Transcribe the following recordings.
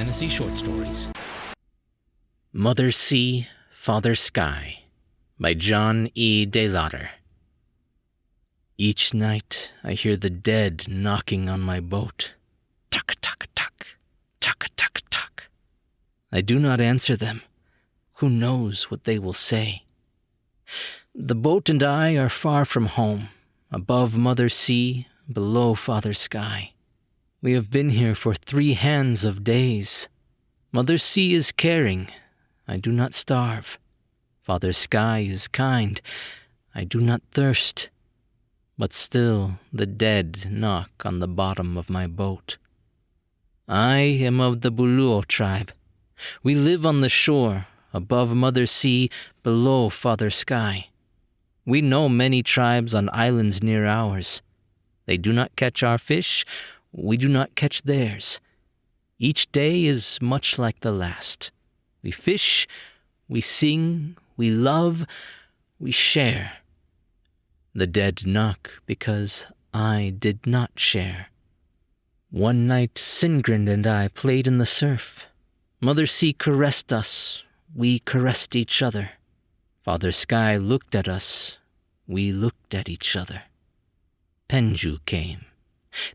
fantasy short stories. Mother Sea, Father Sky by John E DeLaughter. Each night I hear the dead knocking on my boat. Tuck, tuck, tuck, tuck, tuck, tuck. I do not answer them. Who knows what they will say? The boat and I are far from home, above Mother Sea, below Father Sky. We have been here for 3 hands of days. Mother Sea is caring. I do not starve. Father Sky is kind. I do not thirst. But still the dead knock on the bottom of my boat. I am of the Buluo tribe. We live on the shore, above Mother Sea, below Father Sky. We know many tribes on islands near ours. They do not catch our fish, we do not catch theirs. Each day is much like the last. We fish, we sing, we love, we share. The dead knock because I did not share. One night Singrin and I played in the surf. Mother Sea caressed us, we caressed each other. Father Sky looked at us, we looked at each other. Penju came.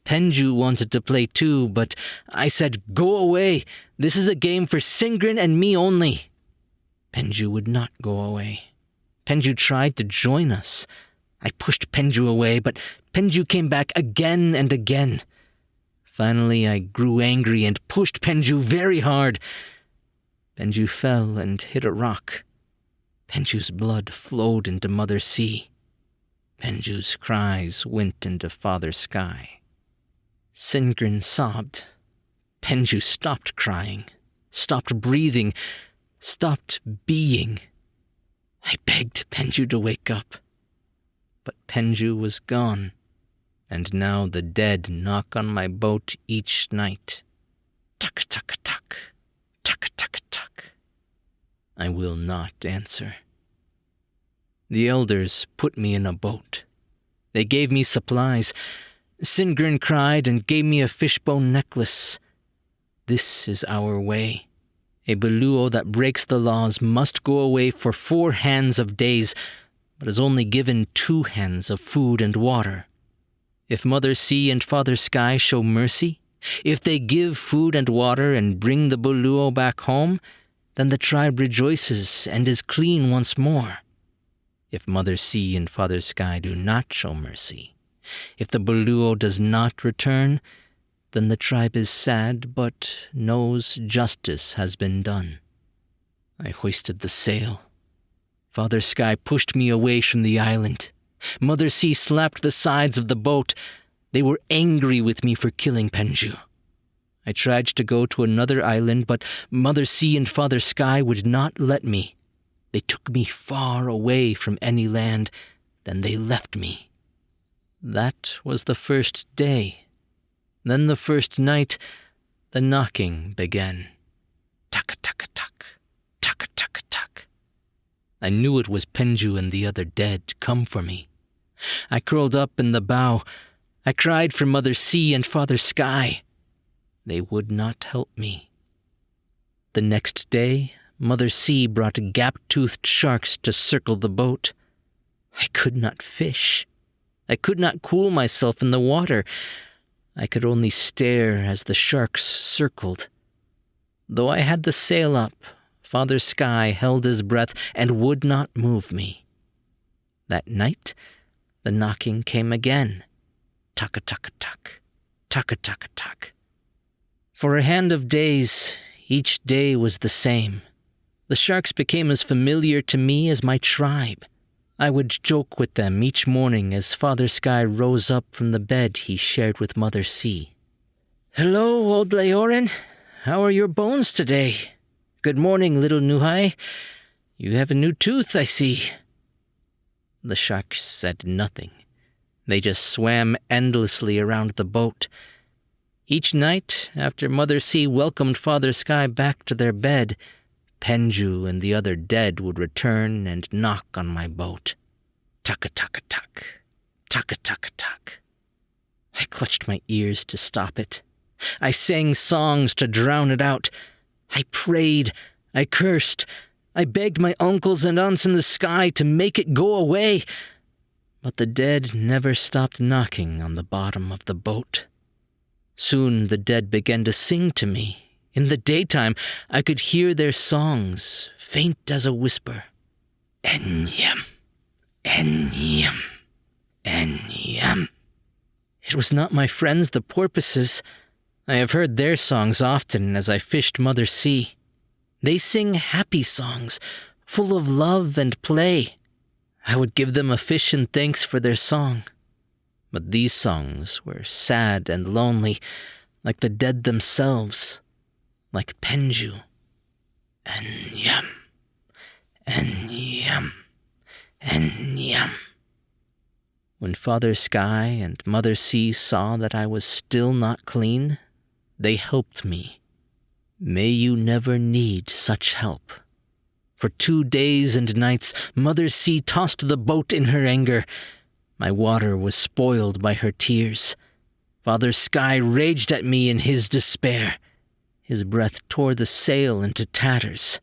Penju wanted to play too, but I said, "Go away. This is a game for Singrin and me only." Penju would not go away. Penju tried to join us. I pushed Penju away, but Penju came back again and again. Finally, I grew angry and pushed Penju very hard. Penju fell and hit a rock. Penju's blood flowed into Mother Sea. Penju's cries went into Father Sky. Singrin sobbed. Penju stopped crying, stopped breathing, stopped being. I begged Penju to wake up. But Penju was gone, and now the dead knock on my boat each night. Tuck, tuck, tuck, tuck, tuck, tuck. I will not answer. The elders put me in a boat. They gave me supplies. Singrin cried and gave me a fishbone necklace. This is our way. A Buluo that breaks the laws must go away for 4 hands of days, but is only given 2 hands of food and water. If Mother Sea and Father Sky show mercy, if they give food and water and bring the Buluo back home, then the tribe rejoices and is clean once more. If Mother Sea and Father Sky do not show mercy, if the Buluo does not return, then the tribe is sad but knows justice has been done. I hoisted the sail. Father Sky pushed me away from the island. Mother Sea slapped the sides of the boat. They were angry with me for killing Penju. I tried to go to another island, but Mother Sea and Father Sky would not let me. They took me far away from any land, then they left me. That was the first day. Then the first night, the knocking began. Tuck, tuck, tuck, tuck, tuck, tuck. I knew it was Penju and the other dead come for me. I curled up in the bow. I cried for Mother Sea and Father Sky. They would not help me. The next day, Mother Sea brought gap-toothed sharks to circle the boat. I could not fish. I could not cool myself in the water. I could only stare as the sharks circled. Though I had the sail up, Father Sky held his breath and would not move me. That night, the knocking came again. Tuck-a-tuck-a-tuck, tuck-a-tuck-a-tuck. For a hand of days, each day was the same. The sharks became as familiar to me as my tribe. I would joke with them each morning as Father Sky rose up from the bed he shared with Mother Sea. "Hello, old Leorin. How are your bones today? Good morning, little Nuhai. You have a new tooth, I see." The sharks said nothing. They just swam endlessly around the boat. Each night, after Mother Sea welcomed Father Sky back to their bed, Penju and the other dead would return and knock on my boat. Tuck-a-tuck-a-tuck, tuck-a-tuck-a-tuck. I clutched my ears to stop it. I sang songs to drown it out. I prayed. I cursed. I begged my uncles and aunts in the sky to make it go away. But the dead never stopped knocking on the bottom of the boat. Soon the dead began to sing to me. In the daytime, I could hear their songs, faint as a whisper. Enyam, enyam, enyam. It was not my friends, the porpoises. I have heard their songs often as I fished Mother Sea. They sing happy songs, full of love and play. I would give them a fish in thanks for their song. But these songs were sad and lonely, like the dead themselves, like Penju. Enyam, enyam, enyam. When Father Sky and Mother Sea saw that I was still not clean, they helped me. May you never need such help. For 2 days and nights, Mother Sea tossed the boat in her anger. My water was spoiled by her tears. Father Sky raged at me in his despair. His breath tore the sail into tatters.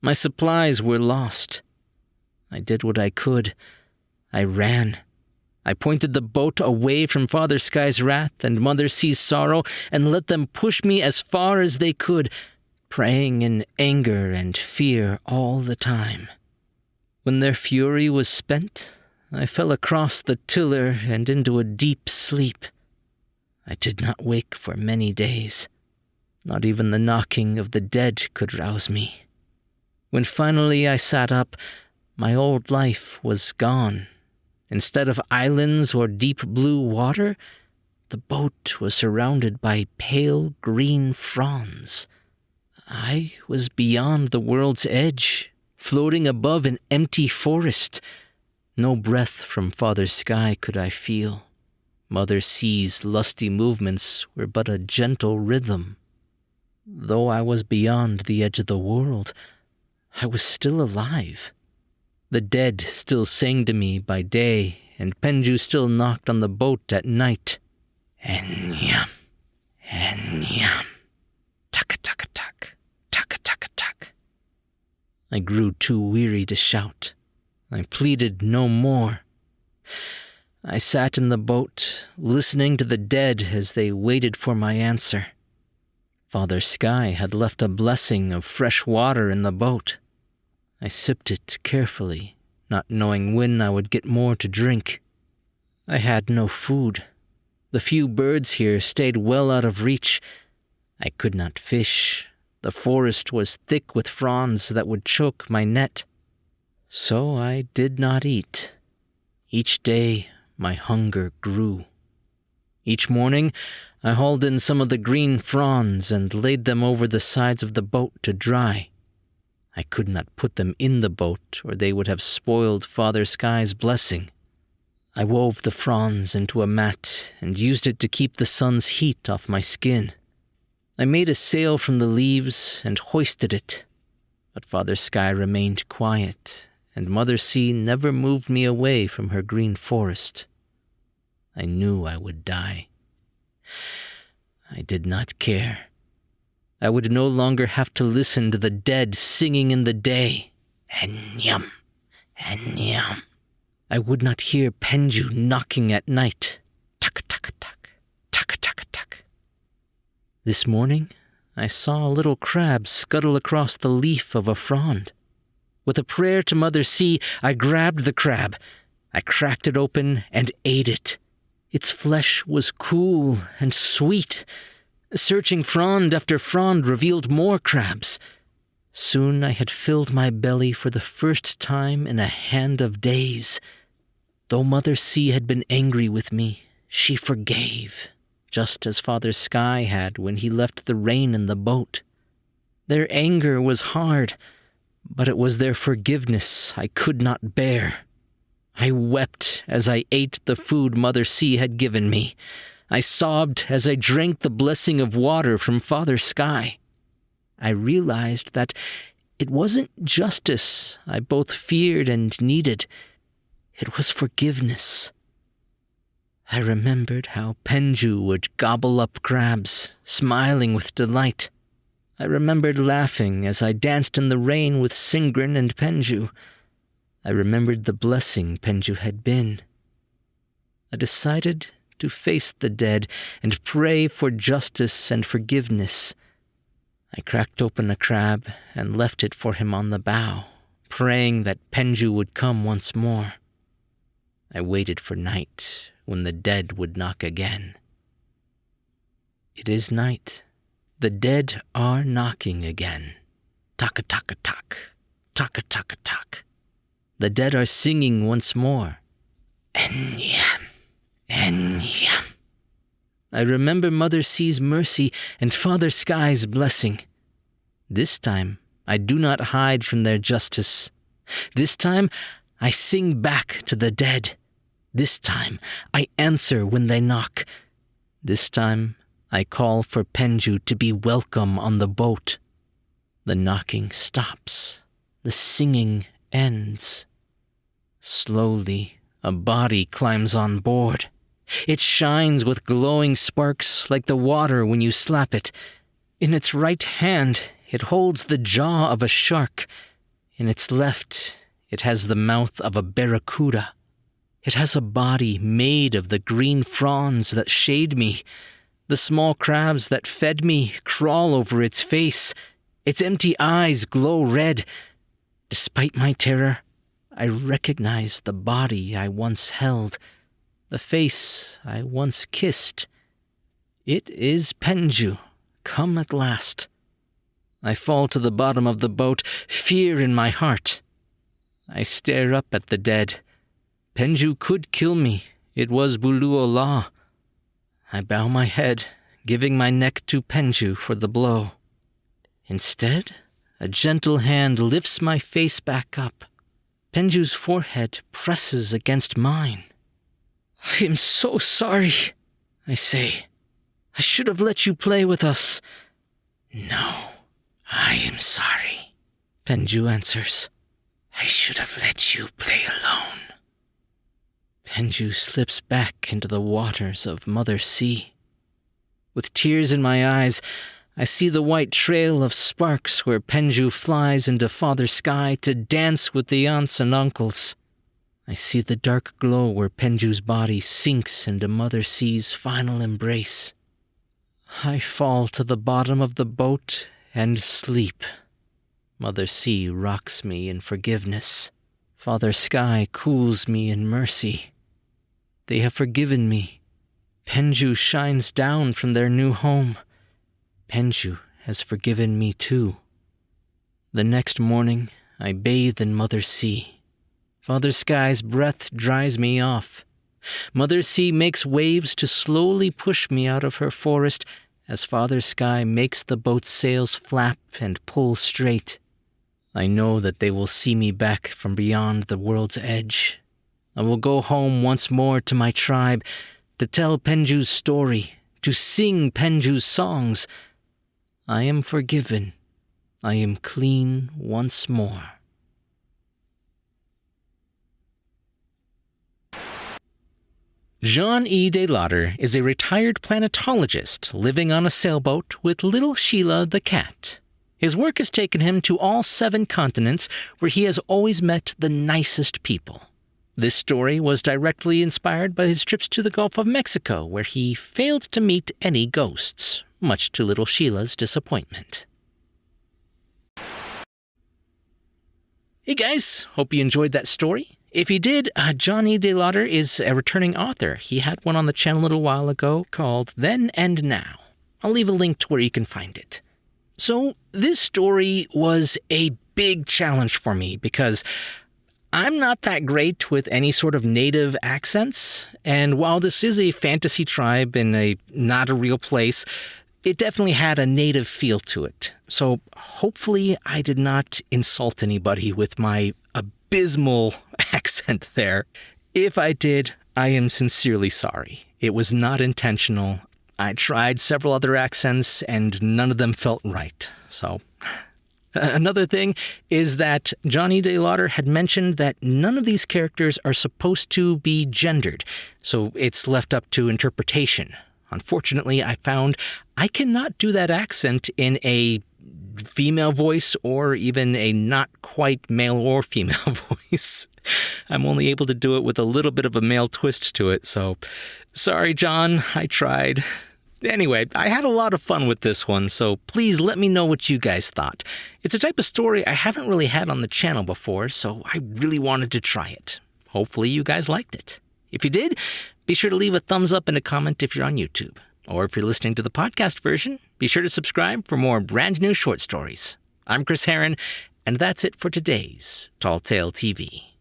My supplies were lost. I did what I could. I ran. I pointed the boat away from Father Sky's wrath and Mother Sea's sorrow and let them push me as far as they could, praying in anger and fear all the time. When their fury was spent, I fell across the tiller and into a deep sleep. I did not wake for many days. Not even the knocking of the dead could rouse me. When finally I sat up, my old life was gone. Instead of islands or deep blue water, the boat was surrounded by pale green fronds. I was beyond the world's edge, floating above an empty forest. No breath from Father Sky could I feel. Mother Sea's lusty movements were but a gentle rhythm. Though I was beyond the edge of the world, I was still alive. The dead still sang to me by day, and Penju still knocked on the boat at night. Enyam, enyam, taka-taka-tak, taka-taka-tak. I grew too weary to shout. I pleaded no more. I sat in the boat, listening to the dead as they waited for my answer. Father Sky had left a blessing of fresh water in the boat. I sipped it carefully, not knowing when I would get more to drink. I had no food. The few birds here stayed well out of reach. I could not fish. The forest was thick with fronds that would choke my net. So I did not eat. Each day, my hunger grew. Each morning, I hauled in some of the green fronds and laid them over the sides of the boat to dry. I could not put them in the boat, or they would have spoiled Father Sky's blessing. I wove the fronds into a mat and used it to keep the sun's heat off my skin. I made a sail from the leaves and hoisted it, but Father Sky remained quiet, and Mother Sea never moved me away from her green forest. I knew I would die. I did not care. I would no longer have to listen to the dead singing in the day. Enyam, enyam. I would not hear Penju knocking at night. Taka-taka-tak, taka-taka-tak. This morning, I saw a little crab scuttle across the leaf of a frond. With a prayer to Mother Sea, I grabbed the crab. I cracked it open and ate it. Its flesh was cool and sweet. Searching frond after frond revealed more crabs. Soon I had filled my belly for the first time in a hand of days. Though Mother Sea had been angry with me, she forgave, just as Father Sky had when he left the rain in the boat. Their anger was hard, but it was their forgiveness I could not bear. I wept as I ate the food Mother Sea had given me. I sobbed as I drank the blessing of water from Father Sky. I realized that it wasn't justice I both feared and needed. It was forgiveness. I remembered how Penju would gobble up crabs, smiling with delight. I remembered laughing as I danced in the rain with Singrin and Penju. I remembered the blessing Penju had been. I decided to face the dead and pray for justice and forgiveness. I cracked open a crab and left it for him on the bow, praying that Penju would come once more. I waited for night, when the dead would knock again. It is night. The dead are knocking again. Taka-taka-tak, taka-taka-tak. The dead are singing once more. Enya, Enya. I remember Mother Sea's mercy and Father Sky's blessing. This time, I do not hide from their justice. This time, I sing back to the dead. This time, I answer when they knock. This time, I call for Penju to be welcome on the boat. The knocking stops. The singing ends. Slowly, a body climbs on board. It shines with glowing sparks like the water when you slap it. In its right hand, it holds the jaw of a shark. In its left, it has the mouth of a barracuda. It has a body made of the green fronds that shade me. The small crabs that fed me crawl over its face. Its empty eyes glow red. Despite my terror, I recognize the body I once held, the face I once kissed. It is Penju, come at last. I fall to the bottom of the boat, fear in my heart. I stare up at the dead. Penju could kill me. It was Bulu law. I bow my head, giving my neck to Penju for the blow. Instead, a gentle hand lifts my face back up. Penju's forehead presses against mine. I am so sorry, I say. I should have let you play with us. No, I am sorry, Penju answers. I should have let you play alone. Penju slips back into the waters of Mother Sea. With tears in my eyes, I see the white trail of sparks where Penju flies into Father Sky to dance with the aunts and uncles. I see the dark glow where Penju's body sinks into Mother Sea's final embrace. I fall to the bottom of the boat and sleep. Mother Sea rocks me in forgiveness. Father Sky cools me in mercy. They have forgiven me. Penju shines down from their new home. Penju has forgiven me too. The next morning, I bathe in Mother Sea. Father Sky's breath dries me off. Mother Sea makes waves to slowly push me out of her forest as Father Sky makes the boat's sails flap and pull straight. I know that they will see me back from beyond the world's edge. I will go home once more to my tribe to tell Penju's story, to sing Penju's songs. I am forgiven. I am clean once more. John E DeLaughter is a retired planetologist living on a sailboat with Little Sheila the cat. His work has taken him to all 7 continents where he has always met the nicest people. This story was directly inspired by his trips to the Gulf of Mexico, where he failed to meet any ghosts, much to Little Sheila's disappointment. Hey guys, hope you enjoyed that story. If you did, John E DeLaughter is a returning author. He had one on the channel a little while ago called Then and Now. I'll leave a link to where you can find it. So this story was a big challenge for me because I'm not that great with any sort of native accents, and while this is a fantasy tribe in not a real place, it definitely had a native feel to it. So hopefully I did not insult anybody with my abysmal accent there. If I did, I am sincerely sorry. It was not intentional. I tried several other accents and none of them felt right. So Another thing is that John E DeLaughter had mentioned that none of these characters are supposed to be gendered, so it's left up to interpretation. Unfortunately, I found I cannot do that accent in a female voice or even a not quite male or female voice. I'm only able to do it with a little bit of a male twist to it, so sorry, John, I tried. Anyway, I had a lot of fun with this one, so please let me know what you guys thought. It's a type of story I haven't really had on the channel before, so I really wanted to try it. Hopefully you guys liked it. If you did, be sure to leave a thumbs up and a comment if you're on YouTube. Or if you're listening to the podcast version, be sure to subscribe for more brand new short stories. I'm Chris Herron, and that's it for today's Tall Tale TV.